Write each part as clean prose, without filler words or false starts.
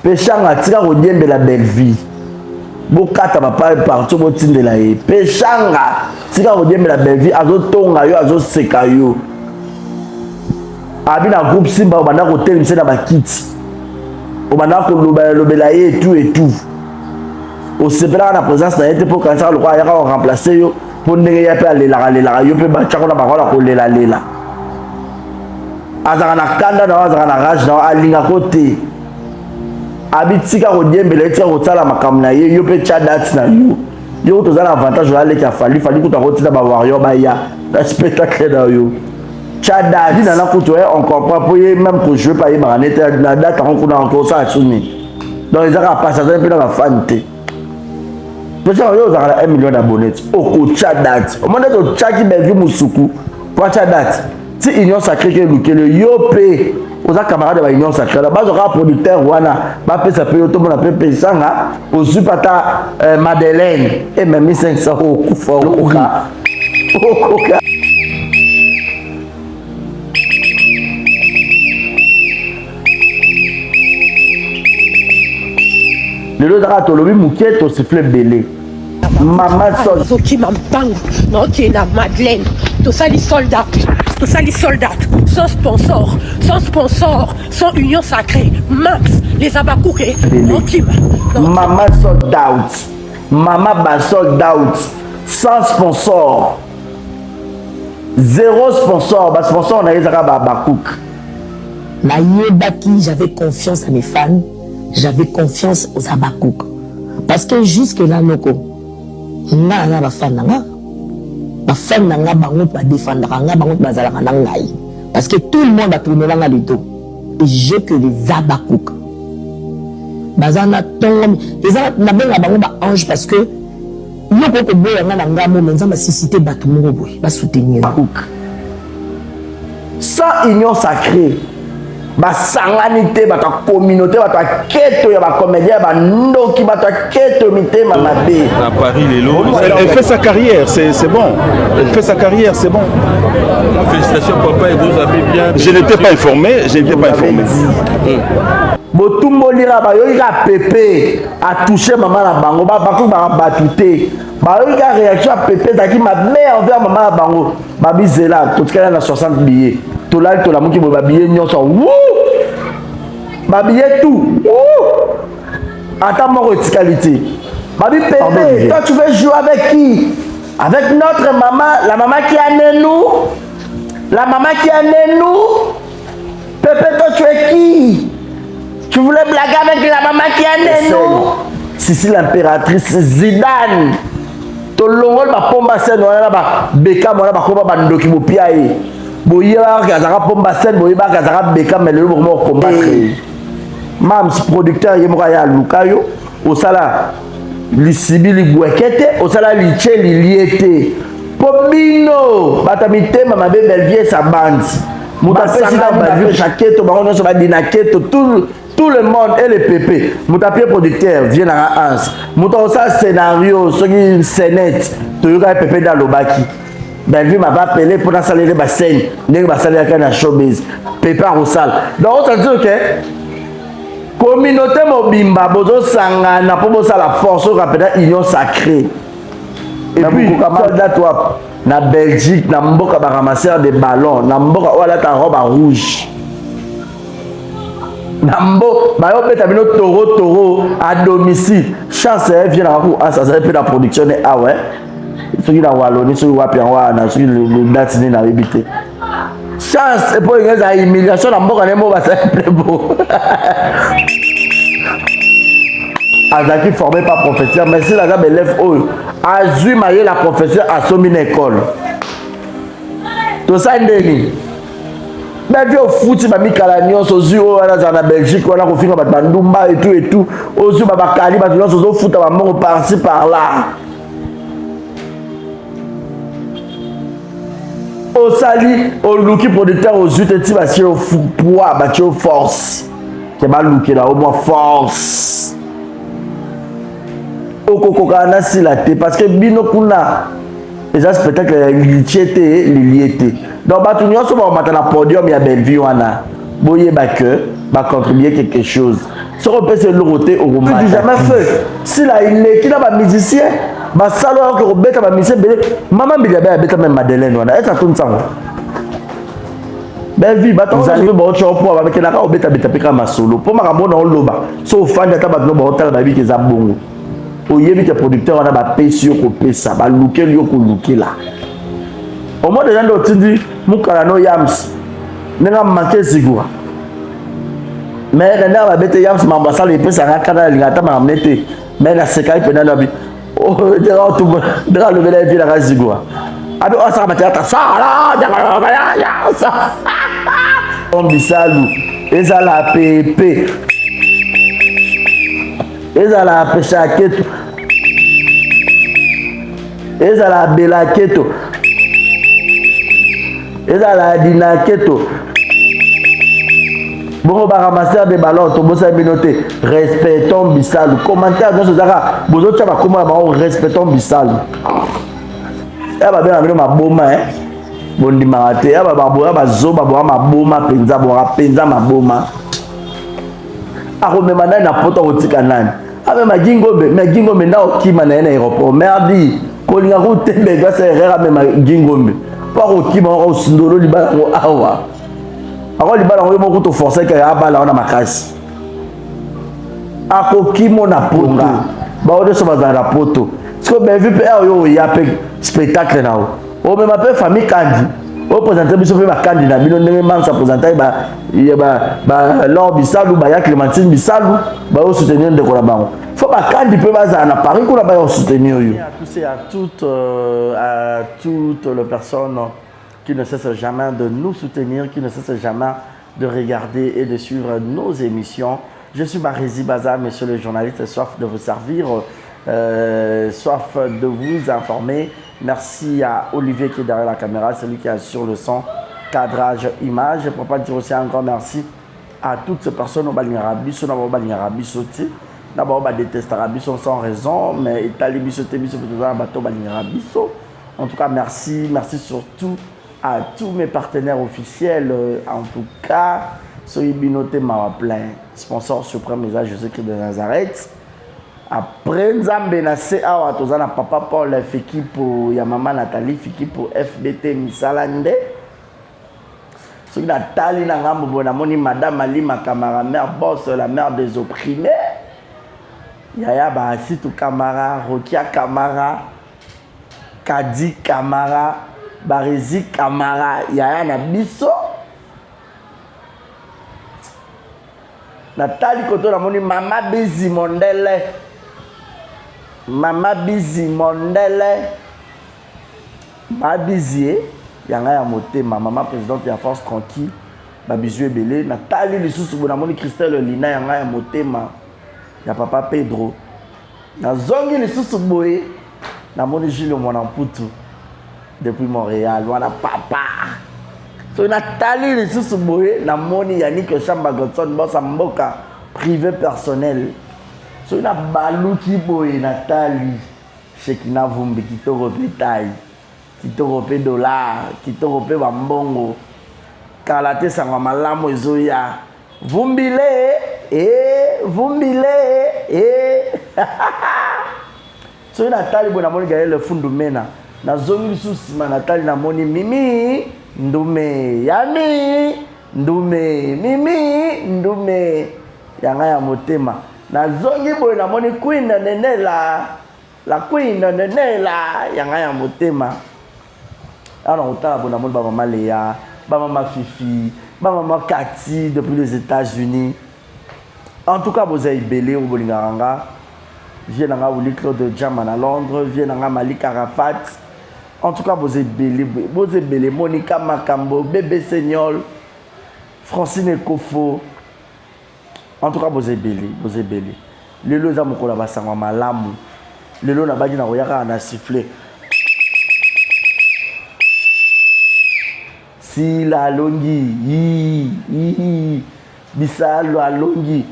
Pechanga tika kodiembe la belle vie. Bokata papa partout botinde la ye. Pechanga tika kodiembe la belle vie azo tonga yo azo seka yo. Abi na groupe Simba obanda ko telimisa na bakiti. Obanda ko lobela ye et tout. Au sepela na présence na yete pour quand ça le quoi ya ko remplacer yo pour ndenge ya pe alela yo pe ba tshako na bakola ko lela. Azaka na kanda na azaka na rage na alinga kote. Abitika kodiembela tika kotala makambo na ye yo pe chadat na yo. Yo to za avantage la le ka fali ko ta kotina ba warrior ba ya na spectacle na yo. Chadat dina na kuto on comprend pour ye même pour jouer pa ye ba nete na date on kuna encore ça suni. Donc ils a passé un peu dans la fanté. Parce que yo za 1 million d'abonnés au ko chadat. Au moment de chaki be vi musuku pour chadat. Si union sacrée que le yopé aux camarades de la union sacrée là bas aura producteur wana ba pesa pe to mona pe pesanga au supata Madeleine et même 500 au kufa au ka le lot dara to lobi mukie to siffle belé maman so qui m'embangue non qui est na Madeleine tout ça les soldats sans sponsor, sans union sacrée, Max, les abakouké, Maman sold out, sans sponsor, zéro sponsor, sponsor on a eu Abakouk. J'avais confiance à mes fans, j'avais confiance aux Abakouk. Parce que jusque là, Noko, n'a pas fan bafan nanga bango ba défendre nga bango bazalaka ngai parce que tout le monde a tourné là le dos et je que les Abakouk bazana tong les na benga bango ba ange parce que yoko ko boya nga nga mo menza ba susciter batu mo boy ba soutenir Abakouk sans union sacrée ba sanganité ba ta communauté ba ta keto ya ba comédien ba ndoki ba ta keto mitema mabe à Paris les lots elle fait sa carrière c'est bon elle fait sa carrière c'est bon félicitations papa et vous avez bien je n'étais pas informé botumbo lira ba yo ika pépé a touché maman la bango ba ko ba batuté ba yo ika réaction a pépé zaki ma mère envers maman la bango ba bizela tout cas na 60 billets to la muki bo ba billet nyonso wou ba billet tout wou attends mon qualité ba bi pépé toi tu veux jouer avec qui avec notre maman la maman qui a né nous pépé toi tu es qui. Tu voulais blaguer avec la maman qui a né nous. Sissi l'impératrice Zidane. To longol ba pomba sen wana ba beka mona ba komba ba ndoki bo piaé. Boyeba ka zaka pomba sen boyeba ka zaka beka mais le moment combattre. Mams producteur yemoka ya Lukayo au sala lisibi li bwekete au sala li che li liete. Pomino batamite mama belle vie sa bande. Moutapesi na ba vie chaketo ba on so ba dinaketo tout le monde et les pépés. Mon papier producteur vient à Hans. Mon scénario, ce qui scénette, tu as pépé dans le baki. Ben, vu m'a pas appelé pour installer les bassins. Les bassins dans la showbiz. Pépé au salle. Donc, ça veut dire que communauté mobimba, bozo sanga, n'a pas besoin la force, on rappelle union sacrée. Et puis, soldat toi, na Belgique, na mboka ba ramasseur des ballons, na mboka wala ta robe rouge. Nambo, bah on peut t'amener taureau à domicile. Chance vient à ça ça peut la production ah ouais. Ceux qui la Wallonie, ceux qui wa bien wa na ceux qui le date ni na habité. Chance et pour une humiliation nambo quand même va ça plus beau. Azaki formé par professeur, mais si la gamme élève eux, Azui maillé la professeur à son école. Tout ça ndeni. Mais vieux foot ba mikalanion so zuo wana za na Belgique wana ko finga ba bandumba et tout ozu ba bakali ba nyonso zo foot ba mongo par-ci par là au sali au looki producteur aux yeux ti ba au poids ba au force ke ba looki là au moins force au kokoka na silate parce que bino kuna les spectacles liété donc batu nyonso ba matana podium ya belle vie wana boye ba que ba contribuer quelque chose Ce qu'on peut se le côté au roman. Tu jamais fait. Si là il est qui là ba musicien, ba salon que robeta ba musicien belé. Maman bi ba beta même Madeleine wana. Est-ce que tout ça? Ben vie ba vous allez ba cho pour ba kena ka obeta beta peka masolo. Pour makambo na loba. So fan data ba no ba hôtel ba bi ke za bongo. Oyebi ke producteur wana ba pesi yo ko pesa, ba looker yo ko looker là. Au moins déjà ndo tindi mukala no yams. Nenga manke zigwa. Mais nana ba bete yams mamba sala epesa nga kana lingata ma mnete. Mais na sekai pena na bi. Oh déjà tout déjà le bela vie la zigwa. Abi o sa batata sala ya sa. On bisalu ezala pepe. Ezala peshaketo. Ezala belaketo. Ezala dinaketo. Bon, bah ramasser des ballons, tout le monde noté. Respectons Bissal. Commentaire dans ce zara. Vous autres, comment respectons Bissal. Eh bah bien, ma boma, hein. Bon dimanche, eh bah zoba, ma boma, penza, ma boma. Ah, mais maintenant, n'a pas tant de canal. Ah, mais ma gingombe, na okima na aéroport. Merdi, kolinga route, mais grâce à erreur, mais ma gingombe. Pas okima, on sundolo libala, awa. Alors libala, on est beaucoup forcé que ya bala on a ma casse. Akokimo na ponga. Ba on est sur ma poto. Ce que ben vu pe yo ya pe spectacle na o. O me m'appelle famille Kandi. O présenter biso pe ba Kandi na bino ndenge man sa présenter ba Laure Bisalou ba ya Clémentine Bisalou ba o soutenir de ko la bango. Faut ba Kandi pe baza na Paris ko la ba o soutenir yo. À tous et à toutes les personnes qui ne cessent jamais de nous soutenir, qui ne cessent jamais de regarder et de suivre nos émissions. Je suis Marézi Baza, monsieur le journaliste, soif de vous servir, soif de vous informer. Merci à Olivier qui est derrière la caméra, celui qui assure le son, cadrage, image. Je ne peux pas dire aussi encore merci à toutes ces personnes au Balingarabiso, au Balingarabiso, d'abord au Détestarabiso sans raison, mais Italibiso, Tébiso, Bateau Balingarabiso. En tout cas, merci, merci surtout à tous mes partenaires officiels, en tout cas, Soyibinote Mawaplein, sponsor suprême des Jésus-Christ de Nazareth. Après Nzambe na CA, Tozana Papa Paul, Fiki pour Yamama Nathalie, Fiki pour FBT Misalande. Soy Nathalie Nangambo Bonamoni, Madame Ali, ma camarade, mère boss, la mère des opprimés. Yaya Bahasitou Kamara, Rokia Kamara, Kadi Kamara. Barézi Kamara, Yaya Nabiso. Nathalie Koto Namoni, Mama Bizi Mondele. Mama Bizi Mondele. Mama Bizi, Yanga Yamotema, Maman présidente de la Force Tranquille. Babizou Ebele. Nathalie Lissous Bonamoni, Christelle Lina, Yanga Yamotema. Ya Papa Pedro. Nazongi Lissous Boé. Namoni Gilles Monamputu. Depuis Montréal, voilà papa. So Nathalie les sous boye, na moni Yannick Chamba Godson, boss mboka privé personnel. So na baluki boye Nathalie, Shekina Vumbi kitoko pétail, kitoko pe dollar, kitoko pe bambongo. Kalate sangwa malamu ezoya. Vumbile, So Nathalie bona moni gagne le fundu mena. Na zongi susi Nathalie na moni Mimi ndume yami ndume Mimi ndume yanga ya motema na zongi boy na moni Queen Nenela la Queen Nenela yanga ya motema alors autant bona moni ba maman Léa ba maman Fifi ba maman Cathy depuis les États-Unis. En tout cas vous avez belé au bolinganga vient dans Willy Claude Jaman à Londres, vient dans Malik Arafat. En tout cas, vous êtes belé, Monica Makambo, Bébé Seignol, Francine Ekofo. En tout cas, vous êtes belé. Le lot za mokola basangwa malamu. Le lot na badi na royaka na sifflé. Si la longi, bisalo alongi.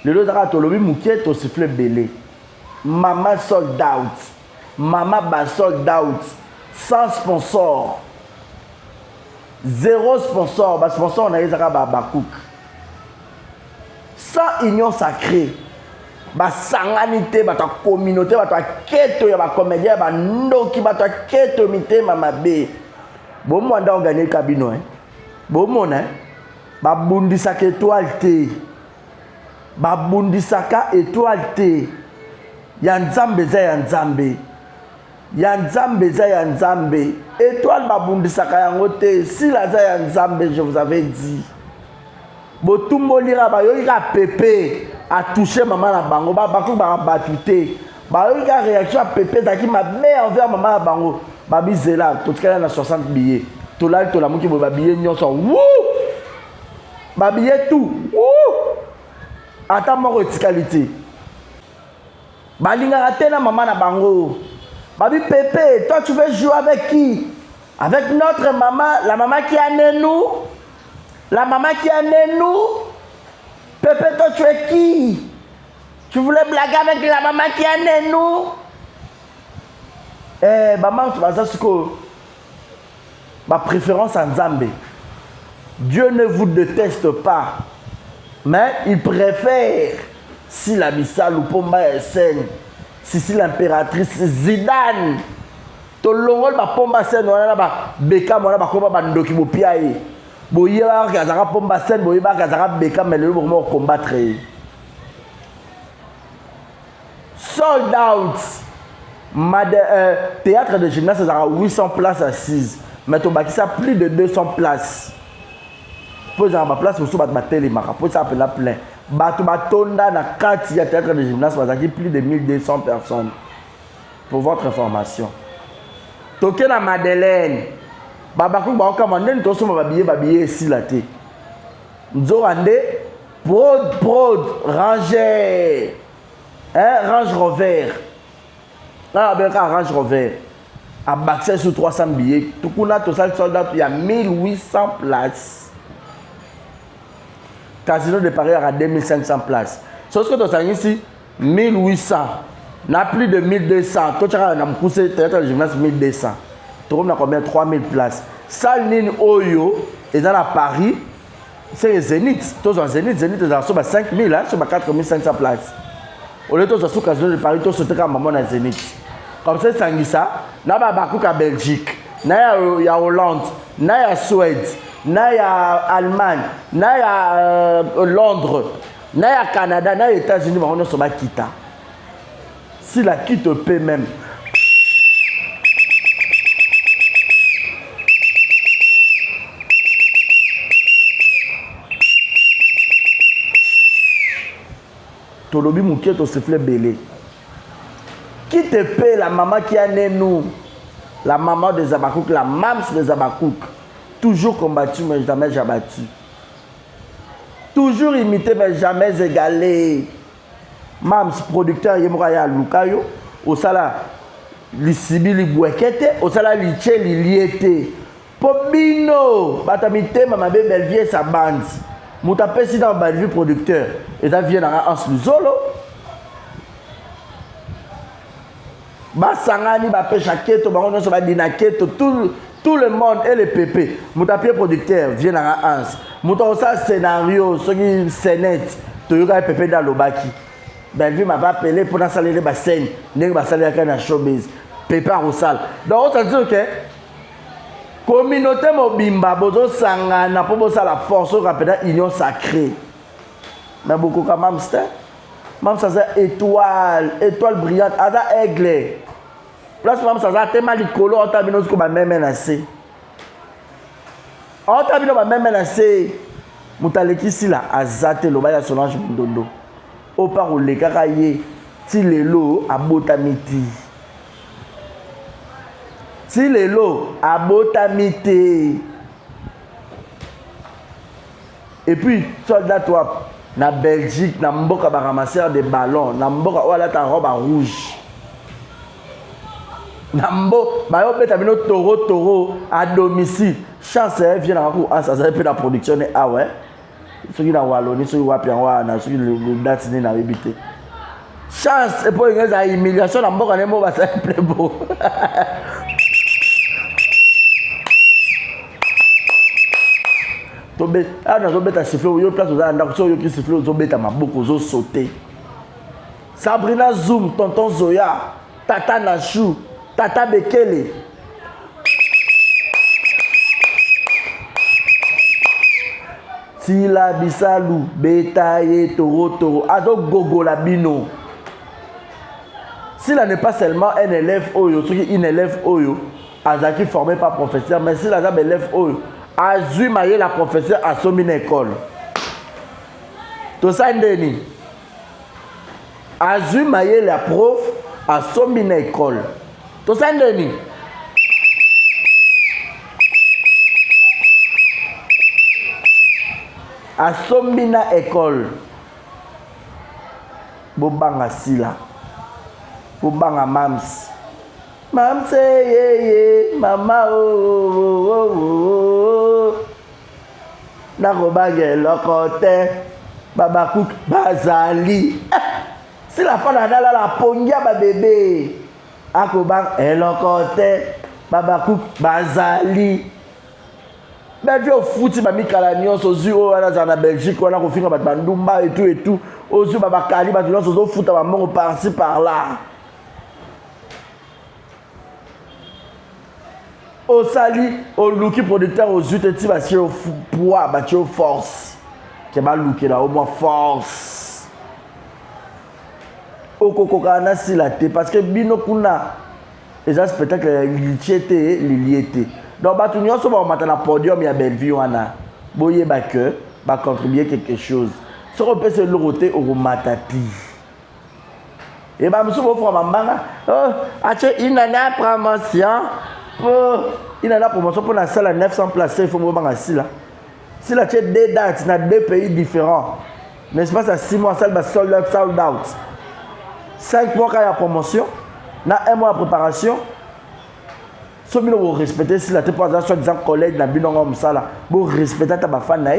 Le lot d'ara tolobi moukiet au sifflet belé. Maman sold out. Maman ba sold out. Sans sponsor. Zéro sponsor. Ba sponsor on a eu Bakouk. Sans union sacrée. Ba sanganité, ba ta communauté, ba ta keto ya ba comédien, ba ndoki, ba ta keto mité mama be. Bon mwanda organiser kabino hein. Bon mona hein. Ba bundisaka étoile te. Ba bundisaka étoile te. Ya nzambe za ya nzambe. Ya nzambe za ya nzambe. Étoile ba bundisaka yango te. Si la za ya nzambe, je vous avais dit. Botumbo lira ba yoika pépé a touché maman la bango ba bakou ba batute ba yoika réaction à pépé zaki ma mère envers maman la bango ba bizela tout cas na 60 billets to la muki ba billet nyonso wou ba billet tout wou ata moko etikalité ba linga tena maman la bango ba bi pépé toi tu veux jouer avec qui? Avec notre maman, la maman qui a né nous. La maman qui a né nous. Pépé, toi tu es qui? Tu voulais blaguer avec la maman qui a né nous? Eh, maman, c'est ma préférence en Zambé. Dieu ne vous déteste pas. Mais il préfère si la Missa Lupomba est saine. Si l'impératrice Zidane. Tolongol ba pomba sen wana ba beka mona ba komba bandoki bo piaye. Boyeba ka zaka pomba sen boyeba ka zaka beka mais le moment combattre. Sold out. Théâtre de gymnase ça a 800 places assises. Mais to bakisa plus de 200 places. Pour ça ma place aussi ba télé maka pour ça appelle plein. Ba to batonda na kati ya théâtre de gymnase ça a plus de 1200 personnes. Pour votre information. Toké na Madeleine babakou ba okamande ntoso babiye si la te nzorande prod Ranger Range Rover Range Rover a baxé sur 300 billets tukuna to sal soldat il y a 1800 places. Casino de Paris a 2500 places. Sauf que to sang ici 1800. Na plus de 1200. Toi, tu as poussé théâtre de gymnase 1200. Tu as combien? 3000 places. Salle Nine Oyo, et dans la Paris, c'est Zénith. Tu as Zénith, Zénith, tu as 5000, sur 4500 places. Au lieu de tu as Casino de Paris, tu as sauté comme maman à Zénith. Comme ça, Sangissa, na Bakouk à Belgique, na ya Hollande, na ya Suède, na ya Allemagne, na ya Londres, na ya Canada, na ya États-Unis, on a sur Bakita. Si la qui te paie même. Tolobi mouké to sifflet belé. Qui te paie la maman qui a né nous? La maman des Abakouk, la mams des Abakouk. Toujours combattu mais jamais abattu. Toujours imité mais jamais égalé. Mams producteur Yemoraya Lukayo, au sala li sibi li bwekete, au sala li che li liete. Pobino, batamite mama be belvie sa bande. Mouta pesi dans Balvi producteur, et ça vient dans un solo. Basangani ba pecha keto, ba on se va dina keto, tout le monde et les pépés. Mouta pied producteur vient dans un ans. Mouta osa scénario, ce qui scénette, toyoka pépé dans l'obaki. Ben vu m'a appelé pour saler les scènes, n'est pas saler à la showbiz, prépare au salle. Donc ça veut dire que communauté mobimba bozo sanga na po bosa la force rapide union sacrée. Mais beaucoup comme Mamster, même ça c'est étoile brillante, ada aigle. Place même ça c'est tellement licolo on t'a mis nous comme même menacé. On t'a mis nous même menacé. Mutaleki si la azate lo ba ya Solange Ndondo. Au par le kakaye ti lelo abotamiti ti lelo abotamité et puis soldat toi na Belgique na mboka ba ramasseur de ballons na mboka wala ta robe rouge na mbo ba yo beta bino toro à domicile chance vient na ko ça ça peut la production ah ouais. Ceux qui ont Wallonie, ceux qui ont Wapian, ceux qui ont date na habité. chance et pour une humiliation dans mon année moi ça plaît beau. Tobé ah na tobeta siffler yo place aux andako so yo qui siffler aux tobeta maboko zo sauter. Sabrina Zoom, tonton Zoya, tata Nachou, tata Bekele. Sila Bisalou, Betaye, Toro, Azo Gogo Labino. S'il n'est pas seulement un élève Oyo, une élève Oyo, Azaki formé par professeur, mais s'il a un élève Oyo, Azui Maye la professeur à son école. Tout ça, Ndeni. Azui Maye la prof à son école. Tout ça, Ndeni. À Sombina école. Bobanga Sila. Bobanga Mams. Mams ye mama oh. Nakobage lokote. Baba Cook Bazali. Si la femme a la pongia ba bébé. Akobang lokote. Baba Cook Bazali. Ben viens au foot, ma mi kalanion, sozu o na Belgique, on a confié ba bandumba et tout. Ozu baba kali ba tulon sozo foot ba mon par-ci par-là. Au sali, au looki producteur aux yeux ti ba ci au poids, ba ci au force. Ke ba looki là au moins force. Au kokokana si la té parce que bino kuna les spectacles liété liliété. Donc, bah, tout le monde va na podium, il y a belle vie, boye ba que, va contribuer quelque chose. Si on peut se l'oroter au matati. Et bah, monsieur, vous faites une année promotion. Une année promotion pour la salle à 900 places, il faut me voir ici là. Si là, tu as deux dates dans deux pays différents, n'est-ce pas, ça 6 mois, ça va sold out. 5 mois quand il y a promotion, dans 1 mois de préparation. Si vous respectez, si la soi-disant collègue dans Binongom Sala, vous respectez ta fan,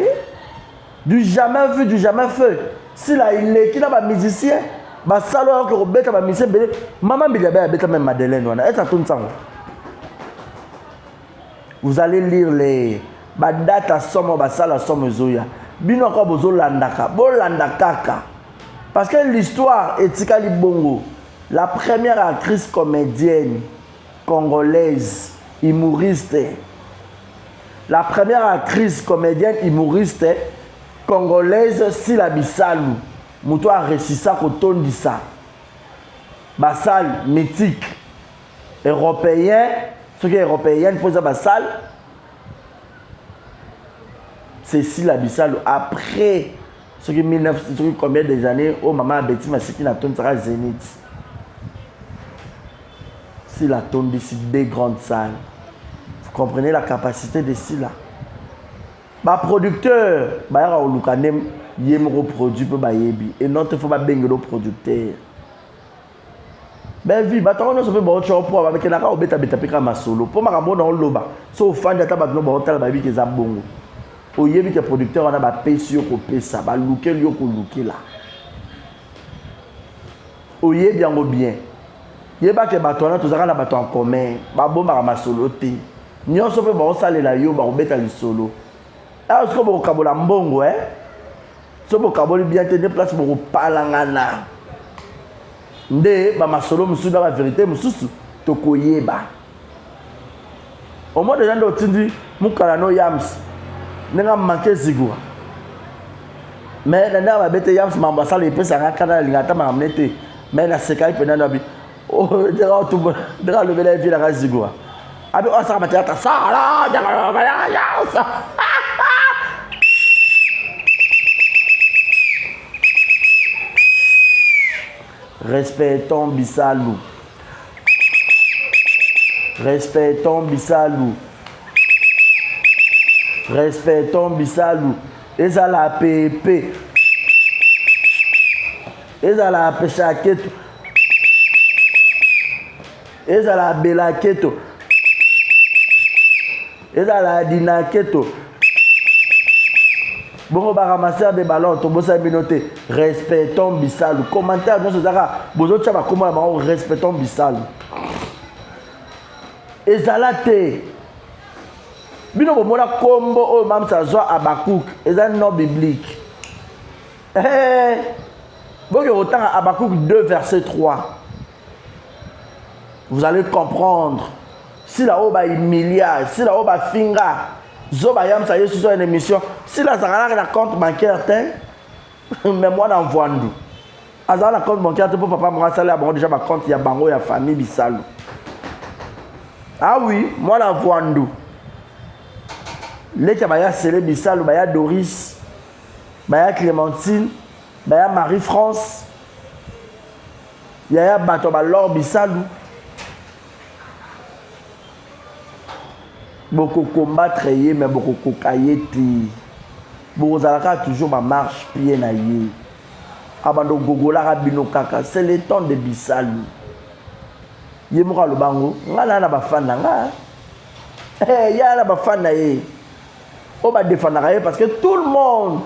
du jamais vu, du jamais fait. Si là il est qui n'a pas musicien, bah ça alors que Robert va musicien, maman Bilabe a même Madeleine, est-ce que tout ça? Vous allez lire les dates à somme, bah ça la somme zoya. Binongom bozo landaka, bo landaka. Parce que l'histoire est Tikali Bongo, la première actrice comédienne congolaise, humoriste. La première actrice comédienne humoriste congolaise, Sila Bisalou. Moutou a réussi ça quand on dit ça. Bassal, mythique. Européen, ce qui est européenne, pour ça, Bassal. C'est Sila Bisalou. Après, ce qui est 1900, combien des années, oh maman Betty Massiki n'a pas de Zénith. Si la tombe d'ici des grandes salles, vous comprenez la capacité de Sila. Bah producteur, bah y'a au lukanem yemro produit pour bayebi et non te faut pas bengue le producteur. Ben vi, bah t'as on se fait bon choix pour avec la au beta pika ma solo. Pour ma ramon dans loba, so fan de tabac no ba hotel baby ke za bongo. O yebi que producteur on a ba pay ko pay ça, ba looker yo ko looker là. O yebi yango bien. Yeba ke batona tozaka na bato en commun ba bomba ma solo te nyonso pe ba osalela yo ba obeta li solo ah est-ce que bo kabola mbongo so bo kaboli bien te de place bo palangana nde ba masolo musuda ba vérité mususu to koyeba au moins de ndo tindi mukala no yams nenga manke zigura mais nda ba bete yams mamba sala epesa ngakana lingata ma amnete mais na sekai pe nda bi oh, de la lever la vie la Razigua. Abi on s'en mettait à ça là, respectons Bisalou. Respectons Bisalou. Respectons Bisalou. Et à la PP. Et à la Péchaketo. Ezala bela keto. Ezala dina keto. Bon, ramasseur des ballons, tout bossa binoté. Respectons Bissal. Commentaire, nous sommes vous autres, comment respectons Bissal. Et Zalate. Bino bomona combo o mam sa zo Abakouk. Et un nom biblique. Bon, autant Abakouk 2, verset 3. Vous allez comprendre. Si la oba milliard, si la oba finga. Zoba yam ça y est sur une émission. Si la Zara la compte bancaire, mais moi dans Voandou. Azara la compte bancaire pour papa moi ça là déjà ma compte il y a bango il y a famille Bissalo. Ah oui, moi dans Voandou. Les Kabaya Célé Bissalo, baya Doris, baya Clémentine, baya Marie-France. Il y a bateau Balor Bissalo. Beaucoup combattre mais beaucoup cocailler beaucoup zalaka toujours ma marche pied na yé abando gogola rabino kaka c'est le temps de Bissalo yé moka lo bango ngala na bafana nga ya na bafana yé o ba défendre yé parce que tout le monde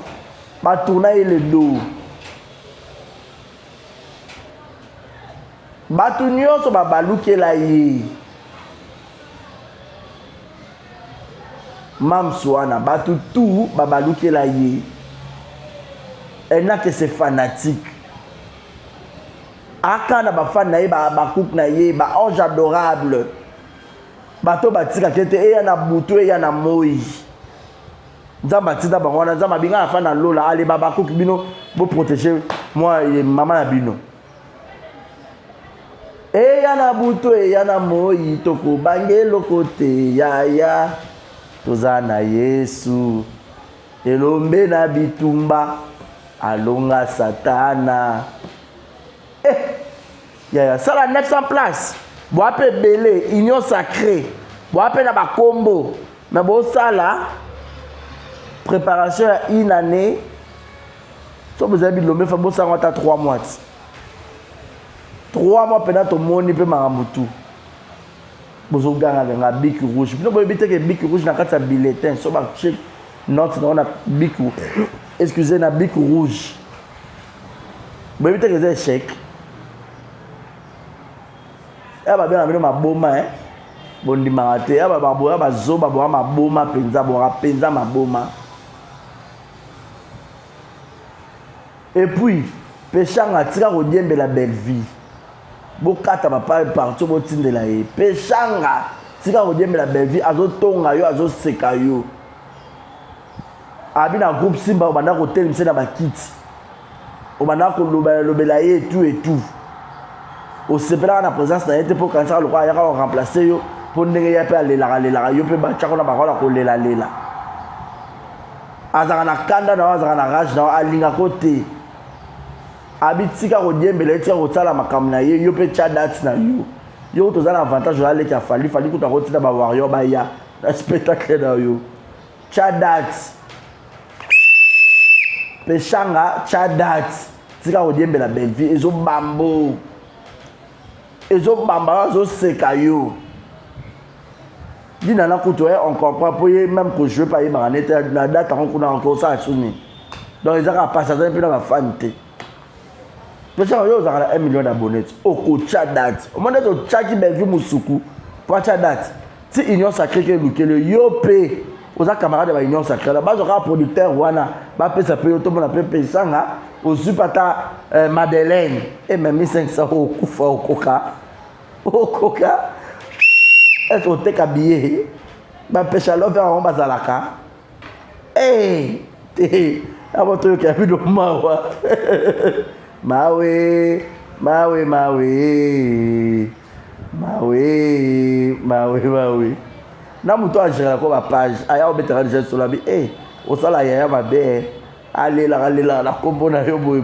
va tourner le dos batu nyonso ba balukela yé Mam Soana, batu tout, babalouke la yé. Elle n'a que ses fanatiques. Akana ba fan na yé, ba Abakouk na yé, ba ange adorable. Bato batika kete, e yana boutou, e yana moui. Nzamba tita ba wana, nzamba binga afan na lola, allez ba Abakouk bino, vous protéger moi et maman na bino. E yana boutou, e yana moui, toko bange lokote, ya ya. Tozana Yesu elombe na bitumba alonga satana ya ça la 900 places bo apé belé union sacrée bo apé na ba combo mais bo ça là préparation à une année so vous avez lombe fa bo ça on 3 mois 3 mois pendant ton moni pe maramutu. Bozo ganga nga bic rouge. Bino boy bité que bic rouge na kata bulletin so ba check note na bic. Excusez na bic rouge. Boy bité que c'est chèque. Aba bien bino maboma bondi mangate aba baboya bazoba boya maboma penza boya penza maboma. Et puis pechanga tika ko diembe la belle vie. Bokata papa partout botinde la ye pechanga tika odiembe la belle vie azo tonga yo azo seka yo abi na groupe Simba obanda ko telimse na bakiti obanda ko lobela ye et tout au sepela na présence na yete pour kansa lokwa ya ka remplacer yo pour ndenge ya pe alela yo pe ba tshako na bakola ko lela azaka na kanda na azaka na rage na alinga kote abitika ko diembele tika ko tsala makambo na ye yo pe chadat na yo to zana avantage ya leki afali ko ta ko tina ba warrior ba ya na spectacle na yo chadat pe shanga chadat tika ko diembela belle vie ezo bamba zo seka yo dina na kuto on comprend pour même que je pas y banete na date on kuna encore ça suni donc ils ont passé ça peu na ba fanté. Parce que vous avez 1 million d'abonnés. Au coach date. Au moment où Tchaki Belvi Moussoukou, pour date. Si Union Sacrée qui est le Yopé, aux camarades de l'Union Sacrée, là-bas, vous avez un producteur, Wana, ça peut être un peu paysan, au Supata Madeleine, et même 1500 au Koufa, au Coca. Est-ce que vous êtes habillé? Je pêche à l'eau vers un bazalaka. Hey! À votre qui a vu de moi. Mawe. Na muto a géré la page. Aya obetera déjà sur la vie. O sala ya mabe. Allez la combo na yo boy.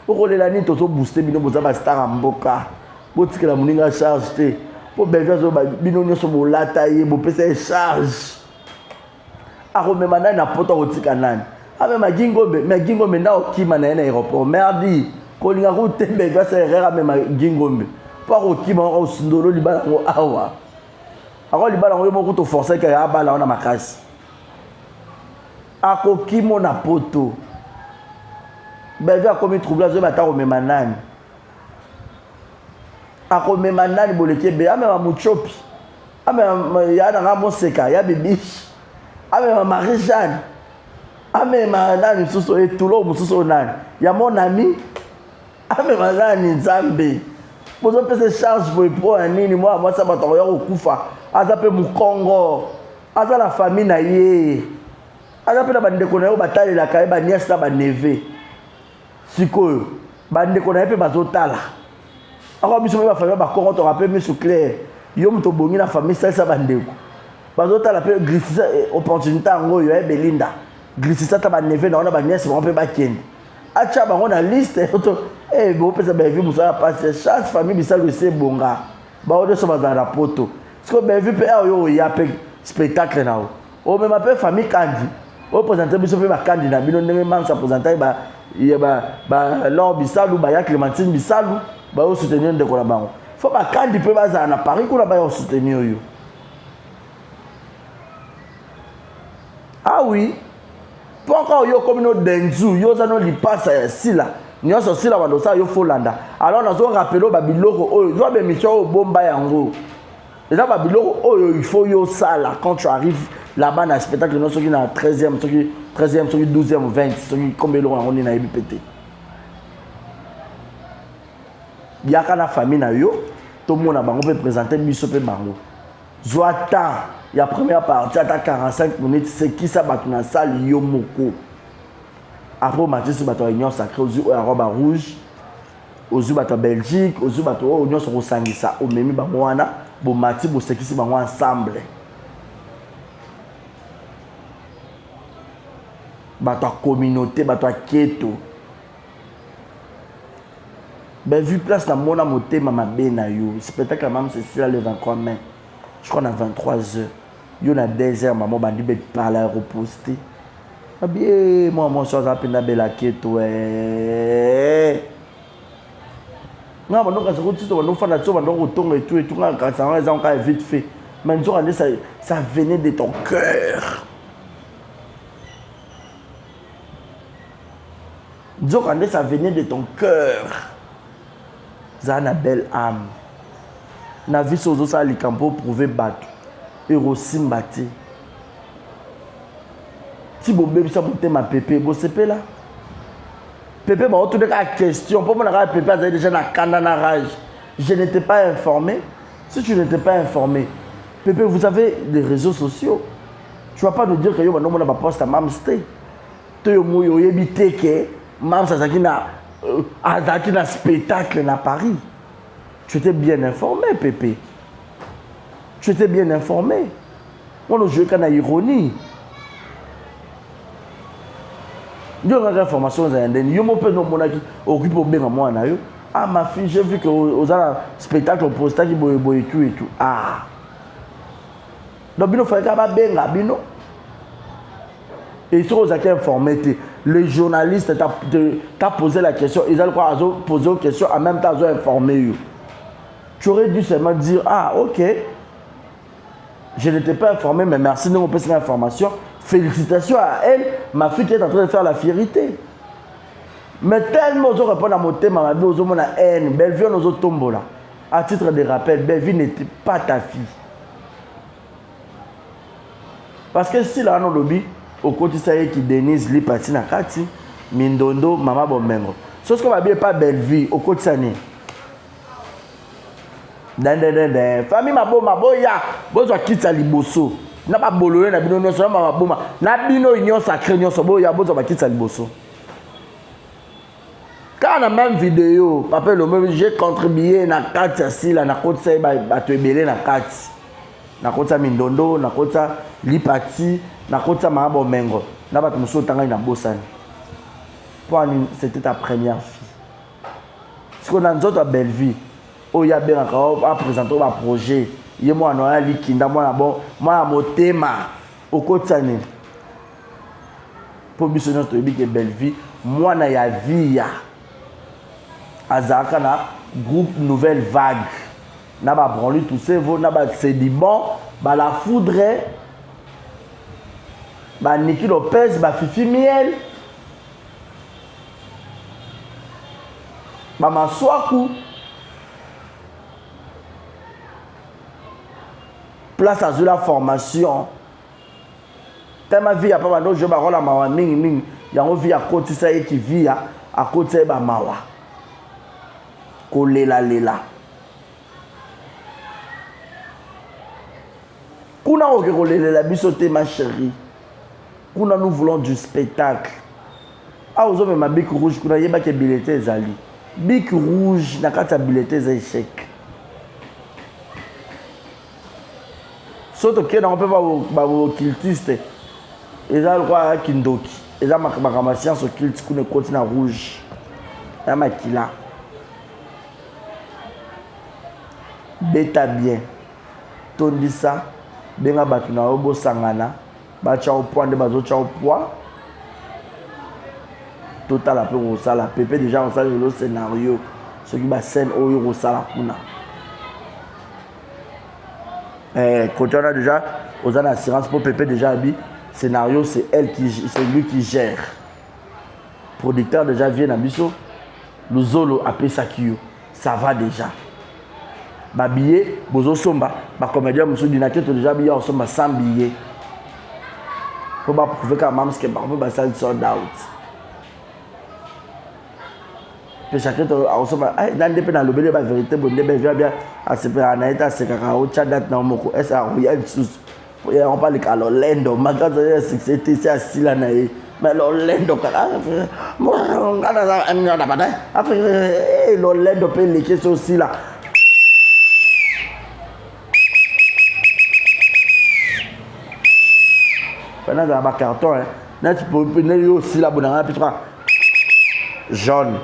Oko lela ni to so booster bino boza ba star mboka. Botikela muninga charge te. Po belga zo ba bino nyoso bo lata ye bo pesa charge. Ako memana na poto otika nani. Ame magingombe na okima na aéroport. Merdi. Kolinga ko tembe ga serera me magingombe. Pa ko kima ko sundolo libala ko awa. Ako libala ko mo ko to forcer ka ya bala na makasi. akoki mona poto Belvi akomi troublé azo bata komema nani akomema nani boleke be amema muchopi amema ya na moseka ya bibishi amema Marie Jeanne amema nani suso etulo mususo nani ya mon ami amema nani Nzambe bozo pese charge pour nini moi ça bato ya kokufa aza pe mukongo aza la famille na ye aza pe na bandeko na yo batalela ka ba nièce na ba neve sikoyo bandeko na ye pe bazotala ako biso ba famille ba kongo to rappel miso clair yo muto bongi na famille ça bandeko bazotala pe glissisa opportunité ngo yo e Belinda glissisa ta ba neve na ona ba nièce ba pe ba kende acha bango na liste to bo pesa ba vie musa passer chaque famille bisalo se bonga ba odo so bazara poto siko ba vie pe yo ya pe spectacle na o même pe famille kandi o présenter biso pe ba kandi na bino ndenge man sa présenter ba Laure Bisalou ba ya Clémentine Bisalou ba o soutenir ndeko na bango faut ba kandi pe bazana na Paris ko na ba yo soutenir yo ah oui pourquoi yo comme no denzu yo za no lipasa ya sila nyoso sila bando sa yo folanda alors nazo rappelo ba biloko oyo zo be mission bomba yango eza ba biloko oyo il faut yo sala quand tu arrives là-bas na spectacle no soki na 13e soki 13e soki 12e 20 soki combien lo ngoni na yebi pété yaka na famille na yo to mona bango peut présenter biso pe bango zoata la première partie à 45 minutes c'est qui ça bat na salle yo moko après Mathieu bato union sacrée aux à robe rouge aux bato Belgique aux bato union so sangisa au memi bango wana bo Mathieu bo sekisi bango ensemble bato communauté bato keto ben vu place na mona motema mabe na yo spectacle même c'est là le 23 mai je crois qu'on a 23h. Il y a 2h, maman m'a dit de parler à reposter. Ah bien, moi, je suis un peu de quête. Non, mais nous, quand on fait la chose, on retourne et tout, quand ça va vite fait. Mais ça venait de ton cœur. Disons quand ça venait de ton cœur. Ça a une belle âme. Na vie sur ça les campo prouver battu et aussi mbatté si bon bébé ça monter ma pépé bon c'est là pépé m'a retourné la question pour mon arabe pépé avait déjà na canana rage je n'étais pas informé si tu n'étais pas informé pépé vous avez des réseaux sociaux tu vas pas nous dire que yo non on a pas poste à mamsté to yo moyo yebité que mam ça qui na azaki na spectacle na Paris. Tu étais bien informé, Pépé. Tu étais bien informé. On a joué quand a ironie. Il y a une information. Il y a un occupe bien moi. Ah, ma fille, j'ai vu que aux spectacle au poste qui boy tout et tout. Ah. Donc, il faut que bien bino. Et ils sont informés. Les journalistes t'ont posé la question. Ils ont posé une question en même temps ils ont informé. Tu aurais dû seulement dire, ah ok, je n'étais pas informé, mais merci de me passer l'information. Félicitations à elle, ma fille qui est en train de faire la fierté. Mais tellement ils ont répondu à mon thème, ma vie, ils ont mon haine, Bellevue, nous autres tombons là. À titre de rappel, Bellevue n'était pas ta fille. Parce que si là, on a lobby, au côté ça y est qui Denise, li parti na kati, Mindondo, Maman Bomengo. Sauf que ma vie n'est pas Bellevue, au côté ça n'est. Famille mabo ya bozo kitsa liboso na ba bolole na bino nyonso na maboma na bino union sacrée nyonso bo ya bozo ba kitsa liboso quand la même vidéo papa le même j'ai contribué na kati ya sila na kotsa ba to ebele na kati na kotsa Mindondo na kotsa Lipati na kotsa Mabo Mengo na ba tumuso tanga na bosani pour c'était ta première fille ce qu'on a nzoto à Bellevue il y a bien encore à présenter un projet. Il y a moi à Likinda, moi à Motema, au Kotane. Pour missionner notre Bellevue, moi na ya vie à Zakana, groupe Nouvelle Vague. Na ba branli tout ça, na ba c'est dit bon, ba la foudre. ba Niki Lopez, ba Fifi Miel, ba Maswaku. Place à la formation. Tellement vie à pas je ba rola mawa mingi ya on vie à côté ça qui vit à côté ba mawa. Kolela lela. Kuna oke kolela bisote ma chérie. Kuna nous voulons du spectacle. Ah aux hommes ma bic rouge kuna yeba ke billet ezali. Bic rouge na kata billet za échec. Surtout que on peut pas occultiste. Ils ont le droit kindoki. Ils ont ma science occulte qui continue rouge. Ils ont makila. Beta bien. Tondi ça. Benga batuna obo sangana. Bacha au point de bazo cha au poids. Total après on ça la pépé déjà on ça le scénario. Ce qui va scène au ça la kuna. Quand on a déjà aux assurances pour Pépé déjà habillé, scénario c'est lui qui gère. Producteur déjà vient à Bisso, le Zolo appelle ça Kyo, ça va déjà. Ba billet, bozo somba, ba comédien monsieur Dinaké déjà billet on somba 100 billets. Pour pas prouver quand même ce que par exemple ça sold out. Puis chacun dans des dans le bel la vérité bon début bien à se faire anaïta c'est kakao chadat na moko esa royal sous on parle de Orlando magasin c'était c'est assis là naé mais Orlando kala moi on a ça on a pas après Orlando peut les questions aussi là pendant dans carton hein là tu peux aussi là bon puis jaune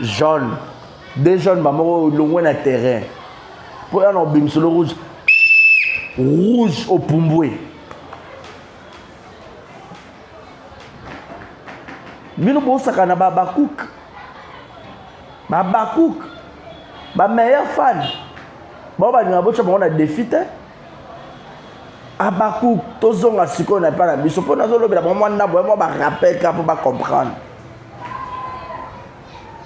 jaune, des jaunes, loin dans terrain. Pour un bim sur le rouge, rouge au Pumboué. Nous bon ça kana Babakouk, ma meilleur fan. Bon bah nous on a défité. Abakouk, tozong a siko na pas la biso. Pour nous le moi na moi ba rappel pour pas comprendre.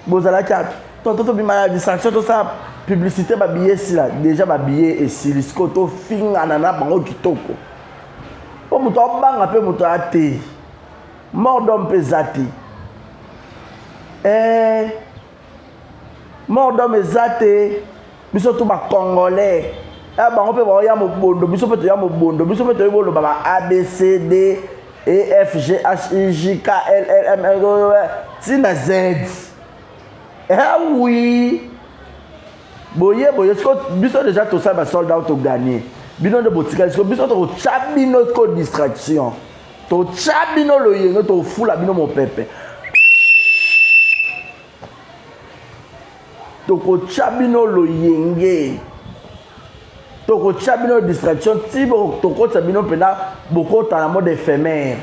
Bozala chat toto bima distraction tout ça publicité ba billet si là déjà ba billet et si lisco to fin anana bango kitoko po muto banga pe muto ate mordom pesati mordom ezate biso to ba congolais bango pe ba ya mobondo biso pe to ya mobondo biso pe to yebolo ba A B C D E F G H I J K L L M N O Tina Z. Oui. Boye, ce que biso déjà tout ça va soldat au gagner. Bino de botika, ce que biso to chabino ko distraction. To chabino lo yengo to fula bino mon pepe. To ko chabino lo yenge. To ko chabino distraction tibo to ko chabino pena beaucoup en mode éphémère.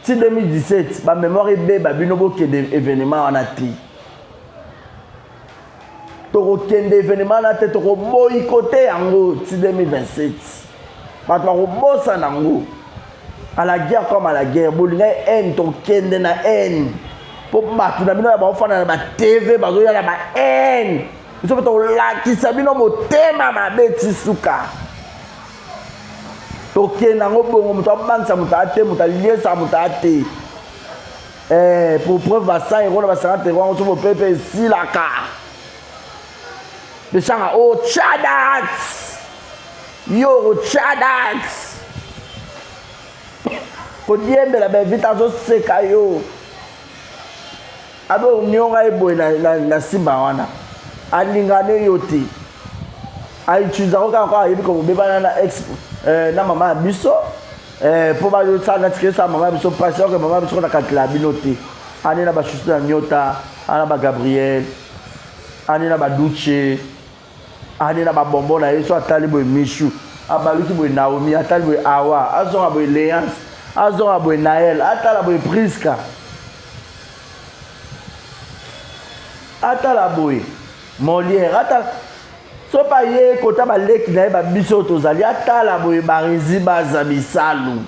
Si 2017, ba mémoire be ba bino bo ke des événements en ati. Toko kende événement na te toko boycotté yango ti 2027 bato ko bossa nango à la guerre comme à la guerre bolinga haine to kende na haine po bato na bino ya ba ofana na ba TV bazo ya na ba haine biso to lakisa bino motema mabe ti suka to kende nango bongo muto abansa muto ate muto liesa muto ate pour preuve ba 100 € na ba 50 € on so pepe si la ka de changa oh chadat yo chadat ko diembe la be vita zo seka yo abo nyonga ebo na simba wana alingane yote ai chuza ko yebi ko beba na expo na mama biso po ba yo tsana tsikesa mama biso passion que mama biso na katla binote ani na ba chusu na nyota ana ba Gabriel ani na ba Duche ani na ba bombo na yeso atali boy Michu abaluki boy Naomi atali boy Awa azonga boy Léance azonga boy Naël atala boy Priska atala boy Molière atala so pa ye kota ba leki na ba biso tozali atala boy Barizi baza bisalu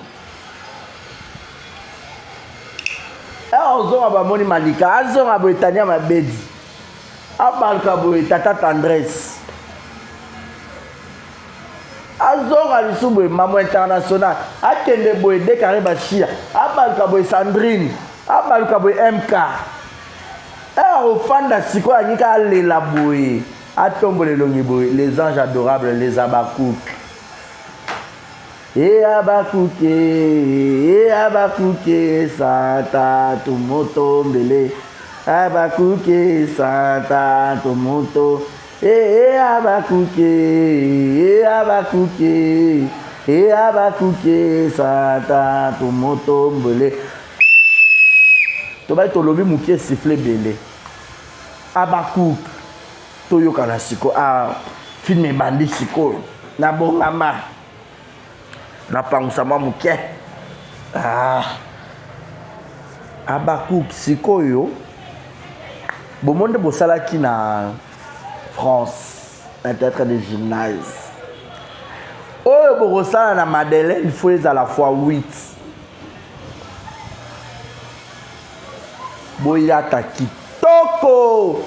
ozonga bamoni malika azonga boye Tania Mabedi abaluka boye tata tendresse azonga lisu boye maman international akende boye décarré bachia abaluka boye Sandrine abaluka boye MK ofanda siko anyika alela boye atombole longi boye les anges adorables les Abakouk Abakuke Santa Tumoto Mbele Abakuke Santa Tumoto Abakuke Santa Tumoto Mbele Toba tolobi mukie siffle belé Abakouk Toyoka na siko filme bandi siko na bongama na pangusama muke Abakouk sikoyo bomonde bosalaki na France un théâtre de gymnase oyo bokosala na Madeleine faut à la fois 8 boyata kitoko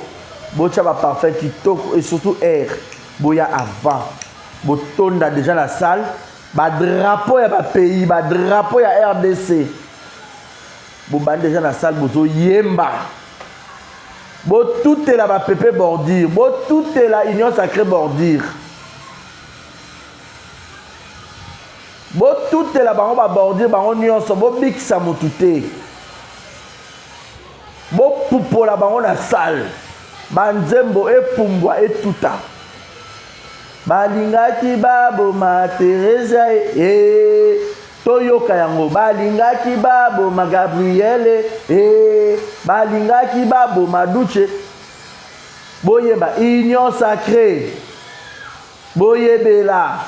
botia ba parfait kitoko et surtout air boya avant botonda déjà la salle ba drapeau ya ba pays ba drapeau ya RDC bo ba déjà na salle bozo yemba bo tout est là ba pépé bordure bo tout est là union sacrée bordure bo tout est là bango ba bordure bango nyonso bo bikisa motute bo pupola bango na salle banzembo epumbwa etuta balingaki baboma Teresa toyoka yango balingaki baboma Gabriele balingaki baboma Duche boyeba union sacrée boyebela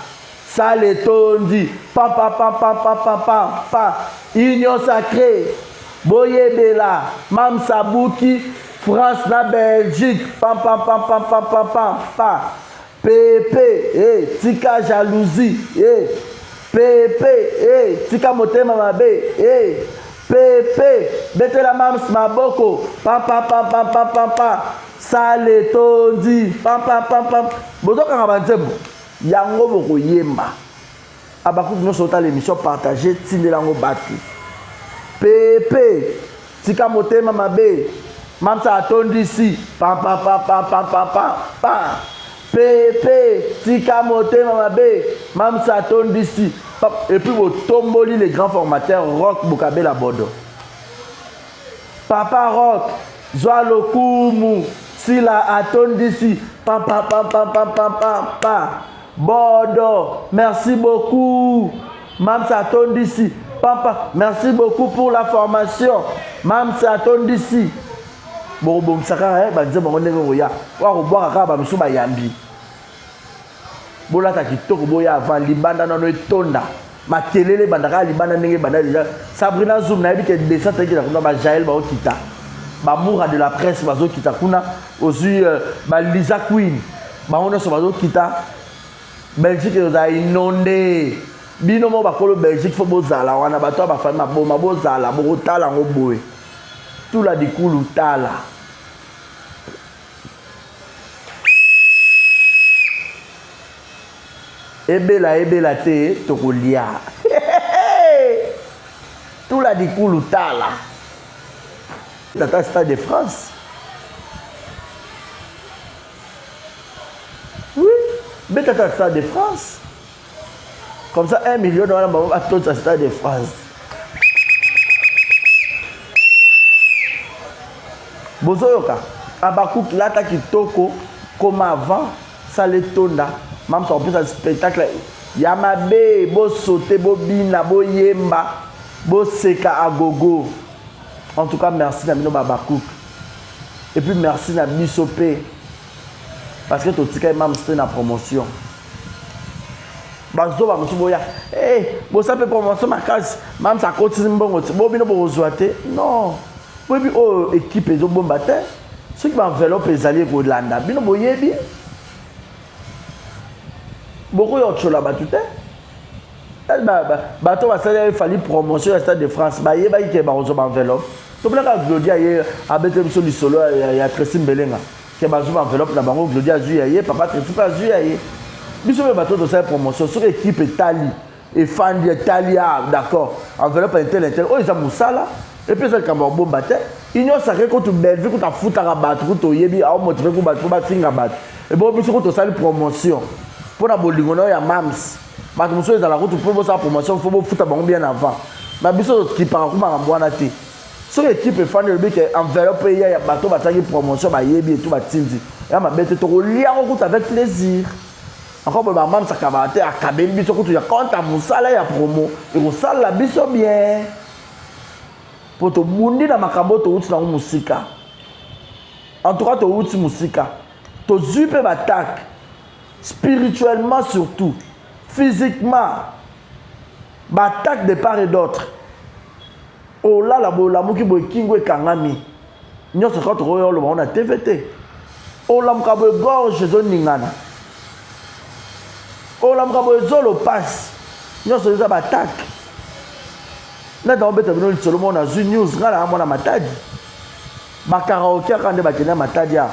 sale tondi pa union sacrée boyebela Mam Sabuki France na Belgique pa Pepe, tika jalousie, Pepe, tika motema mabe, Pepe, bete la mams maboko, pa, sale tondi, pa, bozoka ngabanzembo, yango boko yemba. Abakouk nous sauta l'émission partagée, tinde lango batu. Pepe, tika motema mabe, mams atondi si, pa. Pepe, tika motema mabe, mam saton d'ici. Et puis vous tomboli les grands formateurs rock Bukabela Bodo. Papa rock, Joa Lokumu, Sila aton d'ici. Pa. Bodo, merci beaucoup. Mam saton d'ici. Papa, merci beaucoup pour la formation. Mam saton d'ici. Bon saka banze bango ndenge roya wa ko boka ka ba misu ba yambi bola ta kitoko boya avant libanda nano etonda makelele bandaka libanda ndenge banda déjà Sabrina Zoom na bike descente qui na kuna ba Jaël ba okita ba moura de la presse ba zo kita kuna aussi ba Lisa Queen ba ono so ba zo kita Belgique za inondé bino mo ba kolo Belgique fo bozala wana ba to ba fa maboma bozala bo tala ngo boye tout la dikulu tala ebela te tokolia tout la dikulu tala tata Stade de France oui mais tata Stade de France comme ça 1 million de dollars à tout Stade de France. Bozoyoka Abakouk lata kitoko comme avant ça le tonda même ça plus un spectacle yamabe bo sauter bo bina bo yemba bo seka agogo en tout cas merci na mino Abakouk et puis merci na bisopé parce que to tika même c'était na promotion bazo ba musu boya bo ça peut promotion ma case même ça continue mbongo bo bino bo zoate non. Oui, oh, équipe ils ont bon bataille. Ceux qui m'enveloppent les alliés pour l'anda. Bino boyebi. Beaucoup de choses là-bas tout est. bato basali efali promotion ya Stade de France bayebaki ke bakozwa baenveloppe topelaka Glodia ye abete biso lisolo ya Tracy Mbelenga ke bazwa baenveloppe na bango Glodia azwi ya ye papa Tracy mpe azwi ya ye biso mpe bato tosali promotion soki équipe etali efandi etali d'accord enveloppe intel oyo eza mosala epuis eza likambo ya bomba te union sacré kutu Belleville kutu afutaka bato kutu oyebi aomotive ku bato po bafinga bato ebo biso kutu tosali promotion mpona bolingo na oyo ya mams bato mosusu ezala kutu mpo bosala promotion fo bofuta bango bien avant ma biso tokipaka ku makambo wana te soki équipe efandi elobi ke enveloppe eya ya bato basalaki promotion bayebi etu batindi ya mabe te tokoliango kutu avec plaisir encore boye bamams akabaka te akabeli biso kutu ya compte ya mosala ya promo ekosalela biso bien po tobundi na makambo touti nango mosika en tout cas touti mosika tozwi mpe batake spirituellement surtout physiquement batake de part et d'autre olala boye olamuki boye kingo ekangami nyonso kaka tokoyo oloba ngo na tv te olamuka boye gorge ezoningana olamuka boye ezolo pasi nyonso eza batake neta obeta bino lisolo mo nazwi news nga na mwana matadi bakaraoke aka nde bakende matadi ya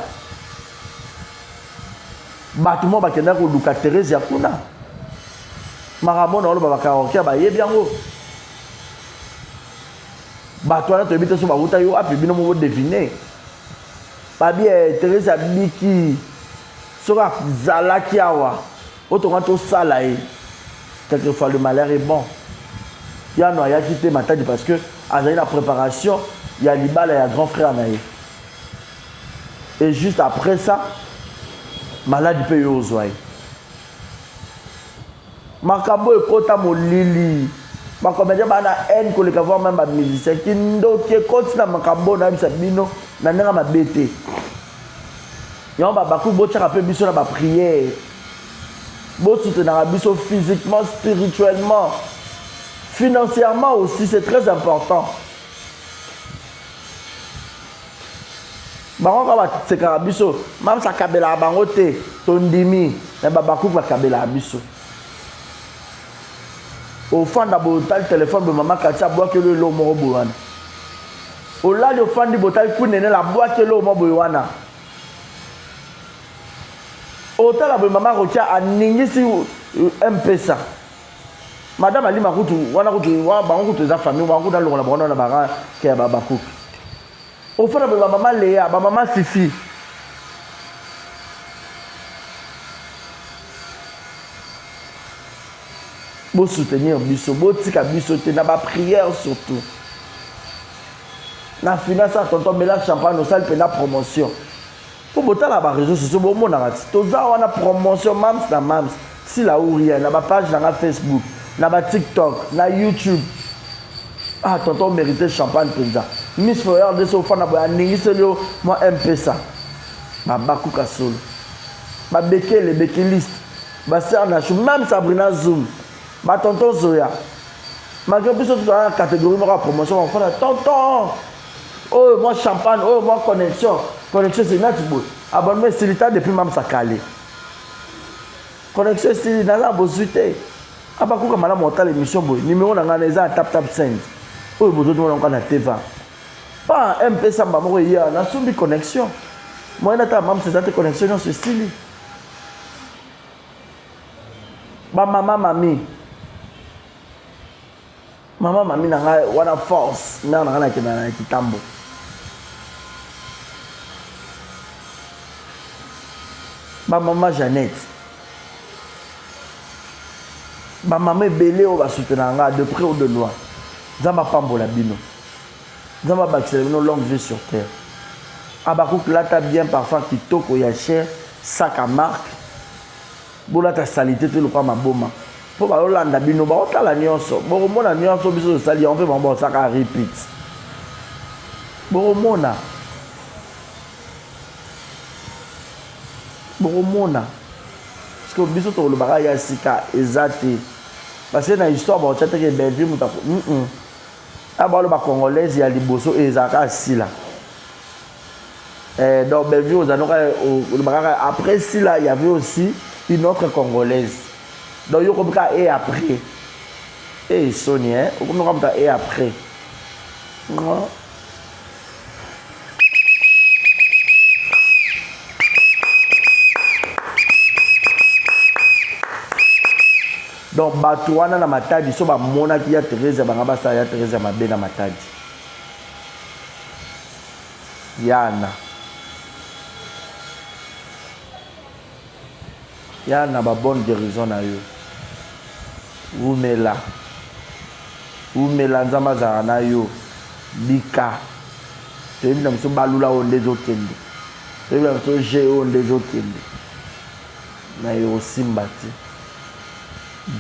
bato mo bakenda koluka Thérèse ya kuna makambo na oloba bakaraoke bayebi yango bato wana toyebi te so bauta yo api bino mo bodevine babi Thérèse abiki soki azalaki awa oyo tonga tosala ye quelquefois le malheur est bon yano ayaki te matadi parce que azali na préparation ya libala ya grand frère na ye et juste après ça maladi mpe yo ozwa ye makambo ekota molili bakomédien bana haine koleka voir même bamusicien kindoki ekoti na makambo nayebisa bino na ndenge mabe te yango babaku botiaka mpe biso na baprière bosoutenaka biso physiquement spirituellement financièrement aussi c'est très important bango kaka basekaka biso mam sakabelaka bango te tondimi na babakuku bakabelaka biso ofanda boye otali telefone boye mama kati abwakeli elo moko boye wana olali ofandi botali kunenela abwakeli elo moko boye wana otala boye mama kotia aningisi mpesa madame alima kutu wana kutu bango kutu eza famille bango kutu alongola bango na banga ke babakuki ofana boye bamama Léa bamama Fifi bosoutenir biso botika biso te na baprière surtout na finance ya tonton mélange champagne osali mpena promotion po botala baréseau sociaux bomonaka ti toza wana promotion mams na mams sila ourien na bapage nanga Facebook na batiktok na YouTube ah tonton mérité champagne mpenza miss foyer de so fana boye aningiseli yo mwa mpesa babakuka solo babekele bekeliste baser na chou même Sabrina Zoom batonton Zoya malgré biso tozala na catégorie moko ya promotion bafana tonton oyo mwa champagne oyo mwa connexion c'est nati boye abonnement esilita depuis mam sakale connexion esili naza bozwi te abakuka malamu otala émission boye numéro na ngai eza na tap send oyo bozotomona ngo na teva pa mpesa mba moko eya nasombi connexion moyen ata mam seza te connexion nyonso esili bamama mami na ngai wana force ndenge na ngai nakenda na kitambo bamama Jeannette bamama ebele oyo basoutenaka ngai de près ou de loin nzambe apambola bino nzambe abakisela bino longue vie sur terre abakuki lata bien parfum kitoko ya cher sac à marque bolata salite te lokwa maboma mpo bayolanda bino baotala nyonso bokomona nyonso biso tosali yango mpe bango baosaka repeat bokomona parceke biso tokolobaka ya sika eza te parce que na histoire baotia teke Belleville mutako abaloba congolaise ya liboso ezalaka asila donc Belleville ozalaka après sila il y avait aussi une autre congolaise donc yo kobika et après Et Sony, hein? Et après. Non. Donc, Batouana na matadi, so ba mona ki ya Teresa, bangabasa ya Teresa mabe na matadi. Yana. Yana ba bonne guérison na yo. Umela. Umela nzamba za na yo. Bika. Tebi na mso balula onde zo kende. Tebi na mso jeo onde zo kende. Na yo simbati.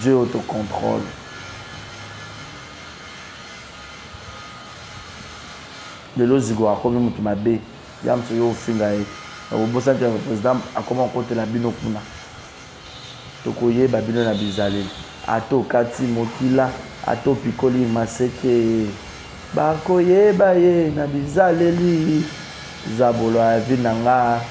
Dieu autocontrôle. Lelo zigo akomi mutu mabe. Ya mso yo finga e. Obosa te le président akoma kote la bino kuna. Tokoye babino na bizaleli. Ato kati mokila, ato pikoli maseke. Bakoye baye na bizaleli. Zabolo avi nanga.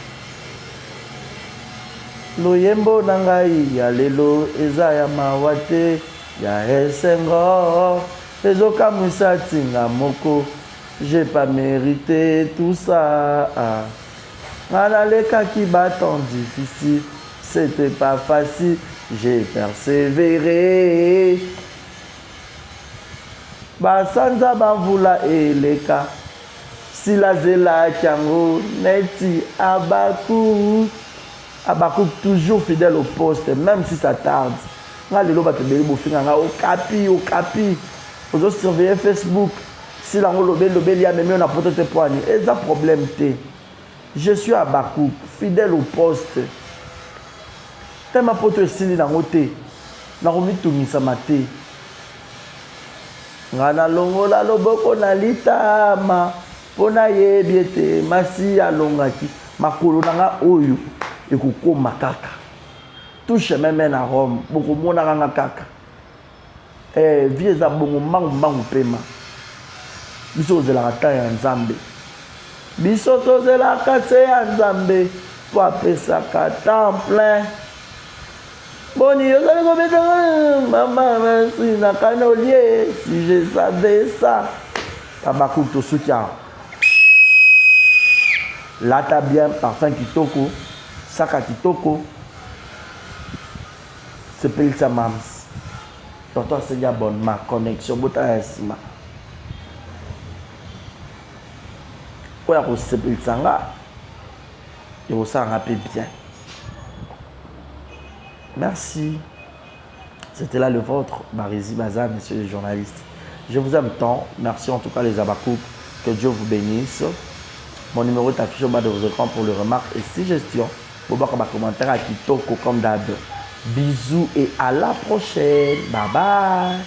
Loyembo nangai ya lelo eza ya mawate ya esengo ezoka musati nga moko j'ai pas mérité tout ça naleka ki baton difficile c'était pas facile j'ai persévéré basanza bavula eleka silazela kyango neti abaku Abakouk toujours fidèle au poste, même si ça tarde. Nga lelo ba te beli bofinga nga au capi. Ozo surveiller Facebook. Si la lobeli ya même on a porté tes poignées. Et ça problème te. Je suis Abakouk, fidèle au poste. Tema poto esili na ngote. Na komitungisa mate. Nga na longola loboko na litama. Pona yebiete masi alongaki. Makolo nanga oyo. Et koko makaka tout chemin mène à Rome beaucoup mona ranga kaka vieza bongo mangu pema biso zela ta ya nzambe biso to zela kase ya nzambe po apesa ka temps plein boni yo zali kobeta mama merci na kanolier si je savais ça tabakou to soutien là t'as bien parfum kitoko Saka kitoko, c'est pile sa mams. Toto c'est déjà bonne ma connexion, bota esma. Quoi que c'est pile sanga, et vous s'en rappelez bien. Merci. C'était là le vôtre, Marizi Maza, messieurs les journalistes. Je vous aime tant. Merci en tout cas les Abakouk. Que Dieu vous bénisse. Mon numéro est affiché au bas de vos écrans pour les remarques et suggestions. Pour voir un commentaire à Kitoko comme d'hab. Bisous et à la prochaine. Bye bye.